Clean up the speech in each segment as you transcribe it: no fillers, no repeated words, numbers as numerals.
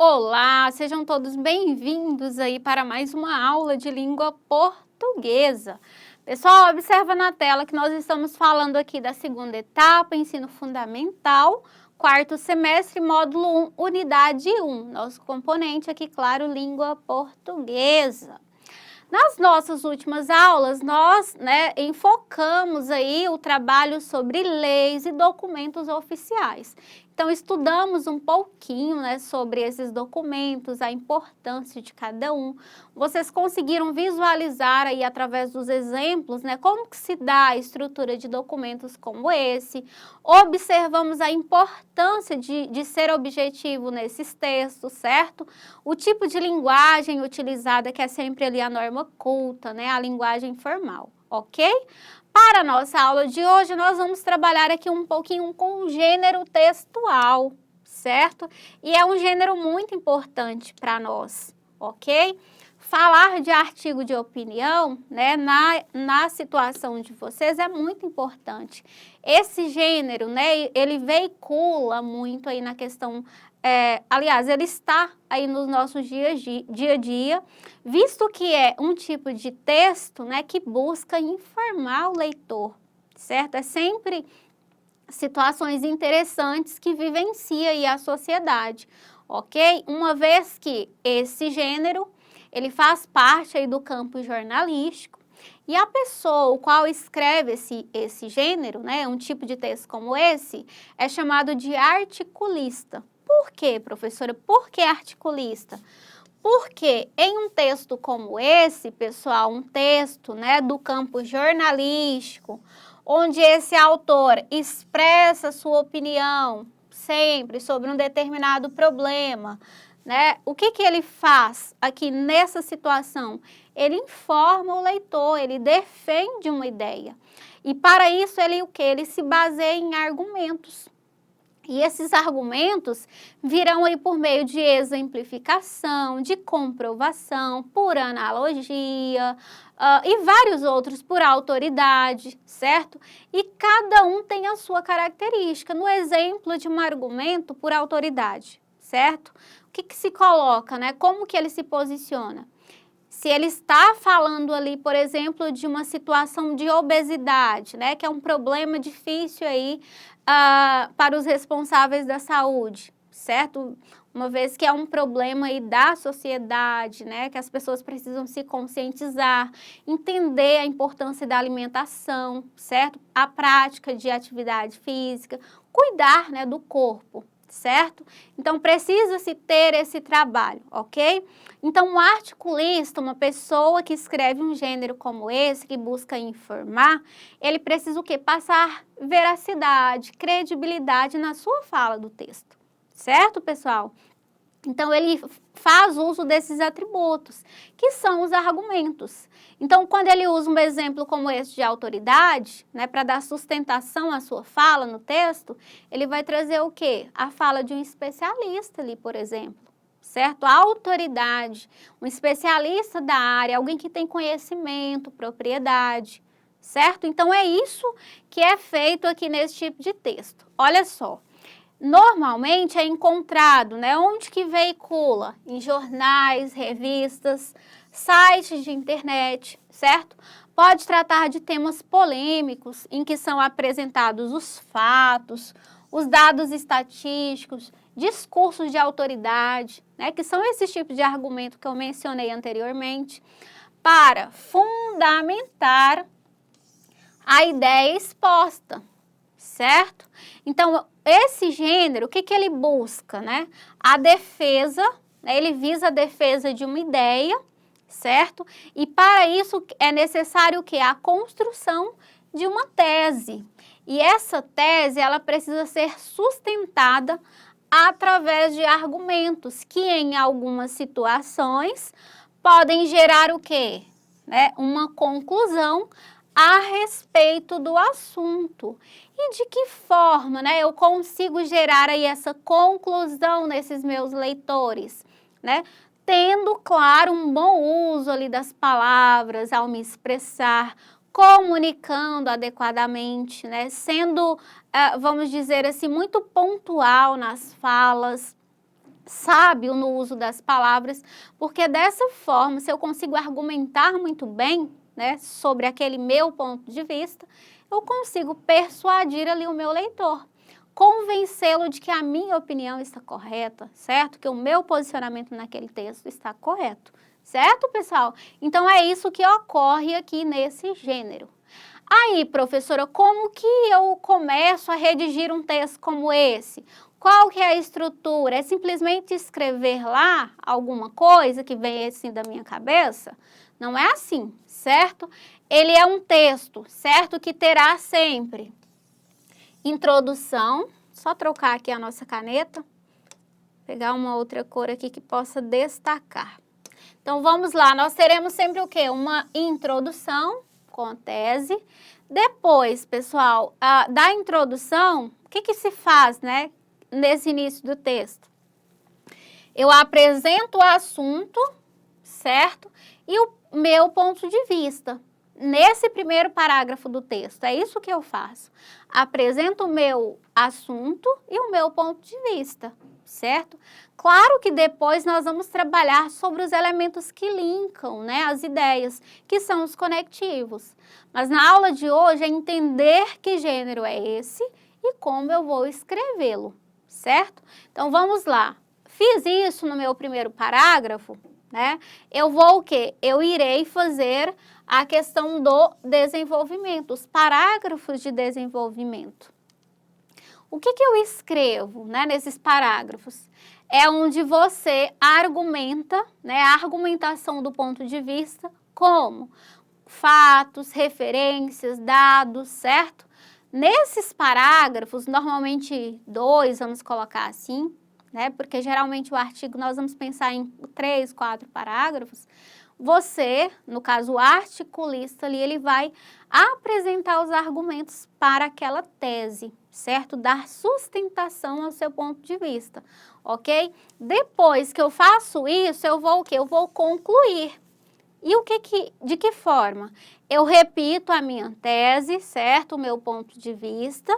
Olá, sejam todos bem-vindos aí para mais uma aula de língua portuguesa. Pessoal, observa na tela que nós estamos falando aqui da segunda etapa, ensino fundamental, quarto semestre, módulo 1, unidade 1. Nosso componente aqui, claro, língua portuguesa. Nas nossas últimas aulas, nós enfocamos aí o trabalho sobre leis e documentos oficiais. Então, estudamos um pouquinho sobre esses documentos, a importância de cada um. Vocês conseguiram visualizar aí através dos exemplos, como que se dá a estrutura de documentos como esse. Observamos a importância de ser objetivo nesses textos, certo? O tipo de linguagem utilizada, que é sempre ali a norma culta, a linguagem formal, ok? Para a nossa aula de hoje, nós vamos trabalhar aqui um pouquinho com o gênero textual, certo? E é um gênero muito importante para nós, ok? Falar de artigo de opinião, na situação de vocês é muito importante. Esse gênero, ele veicula muito aí na questão, aliás, ele está aí nos nossos dia a dia, visto que é um tipo de texto, que busca informar o leitor, certo? É sempre situações interessantes que vivencia aí a sociedade, ok? Uma vez que esse gênero, ele faz parte aí do campo jornalístico, e a pessoa, o qual escreve esse gênero, um tipo de texto como esse, é chamado de articulista. Por quê, professora? Por que articulista? Porque em um texto como esse, pessoal, um texto, do campo jornalístico, onde esse autor expressa sua opinião sempre sobre um determinado problema, o que ele faz aqui nessa situação? Ele informa o leitor, ele defende uma ideia. E para isso ele o quê? Ele se baseia em argumentos. E esses argumentos virão aí por meio de exemplificação, de comprovação, por analogia, e vários outros por autoridade, certo? E cada um tem a sua característica. No exemplo de um argumento por autoridade, certo? O que se coloca, Como que ele se posiciona? Se ele está falando ali, por exemplo, de uma situação de obesidade, que é um problema difícil aí para os responsáveis da saúde, certo? Uma vez que é um problema aí da sociedade, que as pessoas precisam se conscientizar, entender a importância da alimentação, certo? A prática de atividade física, cuidar, do corpo, certo? Então, precisa-se ter esse trabalho, ok? Então, um articulista, uma pessoa que escreve um gênero como esse, que busca informar, ele precisa o quê? Passar veracidade, credibilidade na sua fala do texto, certo, pessoal? Então, ele faz uso desses atributos, que são os argumentos. Então, quando ele usa um exemplo como esse de autoridade, para dar sustentação à sua fala no texto, ele vai trazer o quê? A fala de um especialista ali, por exemplo, certo? A autoridade, um especialista da área, alguém que tem conhecimento, propriedade, certo? Então, é isso que é feito aqui nesse tipo de texto. Olha só. Normalmente é encontrado, onde que veicula? Em jornais, revistas, sites de internet, certo? Pode tratar de temas polêmicos, em que são apresentados os fatos, os dados estatísticos, discursos de autoridade, que são esses tipos de argumento que eu mencionei anteriormente, para fundamentar a ideia exposta, certo? Então, esse gênero, o que ele busca, A defesa, ele visa a defesa de uma ideia, certo? E para isso é necessário o quê? A construção de uma tese. E essa tese, ela precisa ser sustentada através de argumentos que em algumas situações podem gerar o quê? Uma conclusão a respeito do assunto. E de que forma, eu consigo gerar aí essa conclusão nesses meus leitores, Tendo, claro, um bom uso ali das palavras ao me expressar, comunicando adequadamente, Sendo, vamos dizer assim, muito pontual nas falas, sábio no uso das palavras, porque dessa forma, se eu consigo argumentar muito bem, né, sobre aquele meu ponto de vista, eu consigo persuadir ali o meu leitor, convencê-lo de que a minha opinião está correta, certo? Que o meu posicionamento naquele texto está correto, certo, pessoal? Então, é isso que ocorre aqui nesse gênero. Aí, professora, como que eu começo a redigir um texto como esse? Qual que é a estrutura? É simplesmente escrever lá alguma coisa que vem assim da minha cabeça? Não é assim, certo? Ele é um texto, certo? Que terá sempre introdução. Só trocar aqui a nossa caneta. Pegar uma outra cor aqui que possa destacar. Então, vamos lá. Nós teremos sempre o quê? Uma introdução com a tese. Depois, pessoal, da introdução, o que se faz, né, nesse início do texto? Eu apresento o assunto, certo? E o meu ponto de vista. Nesse primeiro parágrafo do texto, é isso que eu faço. Apresento o meu assunto e o meu ponto de vista, certo? Claro que depois nós vamos trabalhar sobre os elementos que linkam, né, as ideias, que são os conectivos. Mas na aula de hoje é entender que gênero é esse e como eu vou escrevê-lo, certo? Então vamos lá. Fiz isso no meu primeiro parágrafo, né? Eu vou o quê? Eu irei fazer a questão do desenvolvimento, os parágrafos de desenvolvimento. O que eu escrevo, né, nesses parágrafos? É onde você argumenta, né, a argumentação do ponto de vista, como fatos, referências, dados, certo? Nesses parágrafos, normalmente 2, vamos colocar assim, né, porque geralmente o artigo nós vamos pensar em 3, 4 parágrafos. Você, no caso o articulista ali, ele vai apresentar os argumentos para aquela tese, certo? Dar sustentação ao seu ponto de vista, ok? Depois que eu faço isso, eu vou o quê? Eu vou concluir. E de que forma? Eu repito a minha tese, certo? O meu ponto de vista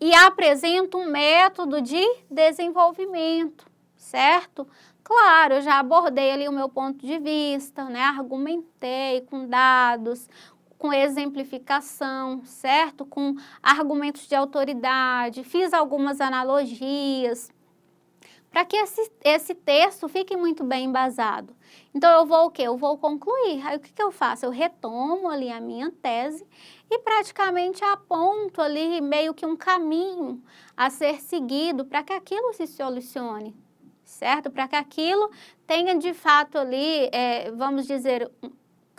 e apresento um método de desenvolvimento, certo? Claro, eu já abordei ali o meu ponto de vista, né? Argumentei com dados, com exemplificação, certo? Com argumentos de autoridade, fiz algumas analogias, para que esse texto fique muito bem embasado. Então, eu vou o quê? Eu vou concluir. Aí, o que eu faço? Eu retomo ali a minha tese e praticamente aponto ali meio que um caminho a ser seguido para que aquilo se solucione, certo? Para que aquilo tenha de fato ali, vamos dizer,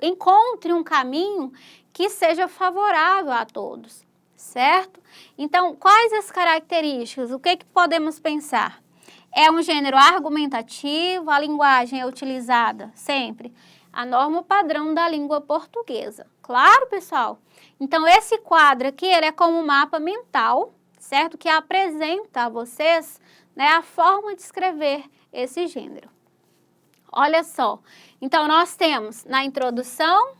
encontre um caminho que seja favorável a todos, certo? Então, quais as características? O que podemos pensar? É um gênero argumentativo, a linguagem é utilizada sempre a norma padrão da língua portuguesa. Claro, pessoal? Então, esse quadro aqui, ele é como um mapa mental, certo? Que apresenta a vocês, né, a forma de escrever esse gênero. Olha só, então nós temos na introdução,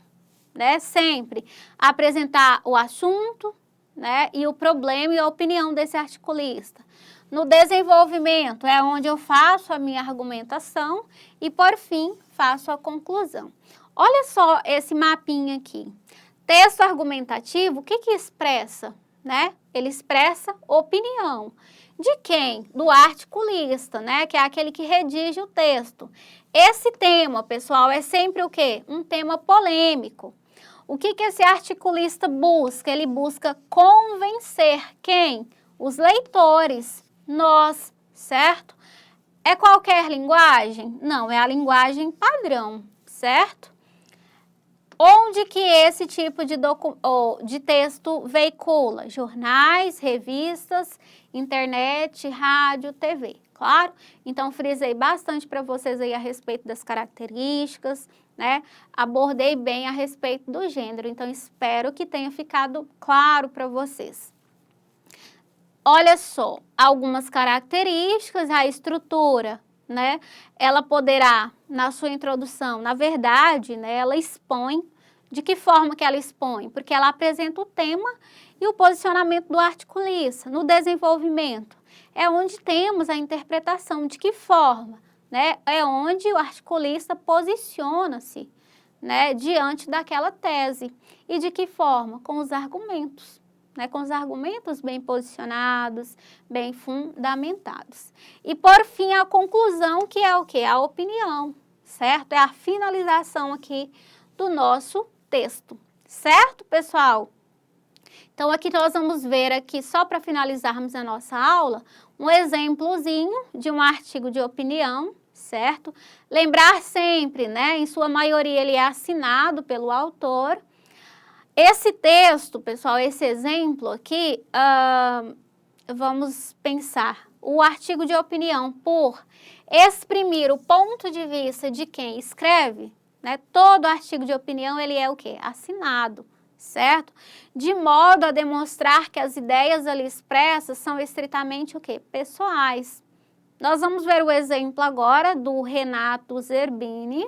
né, sempre apresentar o assunto, né, e o problema e a opinião desse articulista. No desenvolvimento é onde eu faço a minha argumentação e, por fim, faço a conclusão. Olha só esse mapinha aqui. Texto argumentativo, o que expressa, né? Ele expressa opinião. De quem? Do articulista, né? Que é aquele que redige o texto. Esse tema, pessoal, é sempre o quê? Um tema polêmico. O que esse articulista busca? Ele busca convencer quem? Os leitores. Nós, certo? É qualquer linguagem? Não, é a linguagem padrão, certo? Onde que esse tipo de texto veicula? Jornais, revistas, internet, rádio, TV, claro? Então, frisei bastante para vocês aí a respeito das características, né? Abordei bem a respeito do gênero, então espero que tenha ficado claro para vocês. Olha só, algumas características, a estrutura, né? Ela poderá, na sua introdução, na verdade, né, ela expõe. De que forma que ela expõe? Porque ela apresenta o tema e o posicionamento do articulista. No desenvolvimento, é onde temos a interpretação. De que forma? Né? É onde o articulista posiciona-se, né, diante daquela tese. E de que forma? Com os argumentos, né, com os argumentos bem posicionados, bem fundamentados. E por fim, a conclusão, que é o quê? A opinião, certo? É a finalização aqui do nosso texto, certo, pessoal? Então, aqui nós vamos ver aqui, só para finalizarmos a nossa aula, um exemplozinho de um artigo de opinião, certo? Lembrar sempre, né, em sua maioria ele é assinado pelo autor. Esse texto, pessoal, esse exemplo aqui, vamos pensar, o artigo de opinião, por exprimir o ponto de vista de quem escreve, né, todo artigo de opinião ele é o quê? Assinado, certo? De modo a demonstrar que as ideias ali expressas são estritamente o quê? Pessoais. Nós vamos ver o exemplo agora do Renato Zerbini.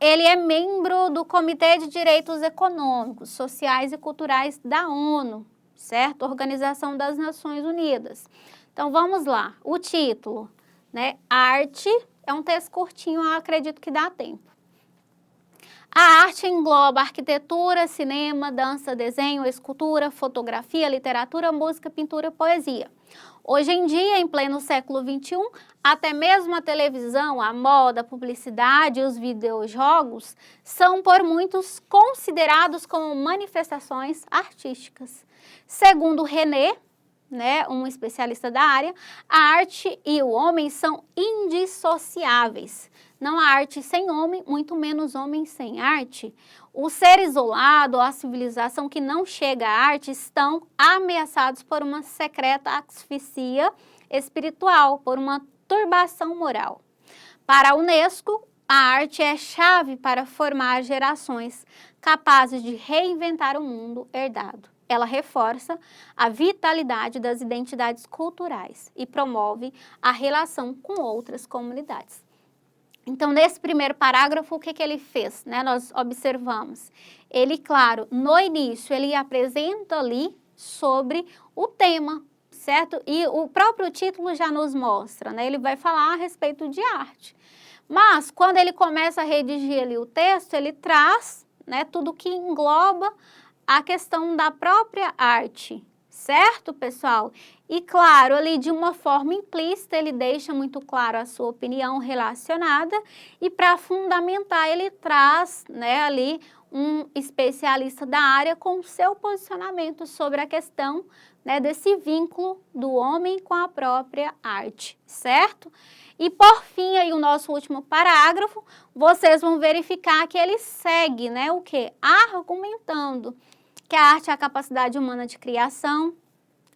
Ele é membro do Comitê de Direitos Econômicos, Sociais e Culturais da ONU, certo? Organização das Nações Unidas. Então, vamos lá. O título, né? Arte, é um texto curtinho, eu acredito que dá tempo. A arte engloba arquitetura, cinema, dança, desenho, escultura, fotografia, literatura, música, pintura e poesia. Hoje em dia, em pleno século XXI, até mesmo a televisão, a moda, a publicidade e os videojogos são por muitos considerados como manifestações artísticas. Segundo René, né, um especialista da área, a arte e o homem são indissociáveis. Não há arte sem homem, muito menos homem sem arte. O ser isolado, a civilização que não chega à arte, estão ameaçados por uma secreta asfixia espiritual, por uma turbação moral. Para a Unesco, a arte é chave para formar gerações capazes de reinventar o mundo herdado. Ela reforça a vitalidade das identidades culturais e promove a relação com outras comunidades. Então, nesse primeiro parágrafo, o que ele fez? Né? Nós observamos. Ele, claro, no início, ele apresenta ali sobre o tema, certo? E o próprio título já nos mostra, né? Ele vai falar a respeito de arte. Mas, quando ele começa a redigir ali o texto, ele traz, né, tudo que engloba a questão da própria arte, certo, pessoal? E, claro, ali de uma forma implícita, ele deixa muito claro a sua opinião relacionada e, para fundamentar, ele traz, né, ali um especialista da área com o seu posicionamento sobre a questão, né, desse vínculo do homem com a própria arte, certo? E, por fim, aí o nosso último parágrafo, vocês vão verificar que ele segue, né, o quê? Argumentando que a arte é a capacidade humana de criação,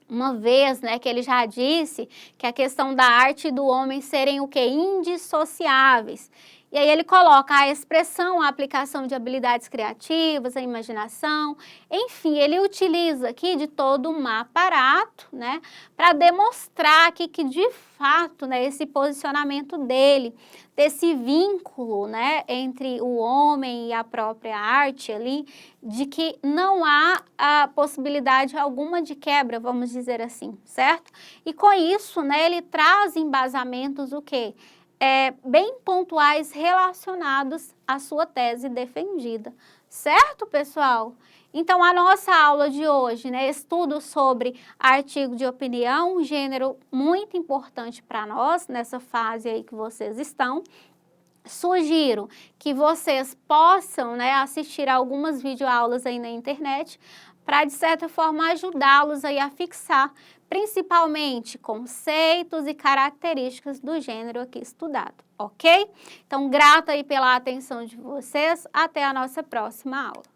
uma vez, né, que ele já disse que a questão da arte e do homem serem o quê? Indissociáveis. E aí ele coloca a expressão, a aplicação de habilidades criativas, a imaginação, enfim, ele utiliza aqui de todo um aparato, né, para demonstrar aqui que de fato, né, esse posicionamento dele, desse vínculo, né, entre o homem e a própria arte ali, de que não há a possibilidade alguma de quebra, vamos dizer assim, certo? E com isso, né, ele traz embasamentos o quê? Bem pontuais relacionados à sua tese defendida, certo, pessoal? Então, a nossa aula de hoje, né, estudo sobre artigo de opinião, um gênero muito importante para nós, nessa fase aí que vocês estão. Sugiro que vocês possam, né, assistir algumas videoaulas aí na internet para, de certa forma, ajudá-los aí a fixar, principalmente, conceitos e características do gênero aqui estudado, ok? Então, grata aí pela atenção de vocês, até a nossa próxima aula.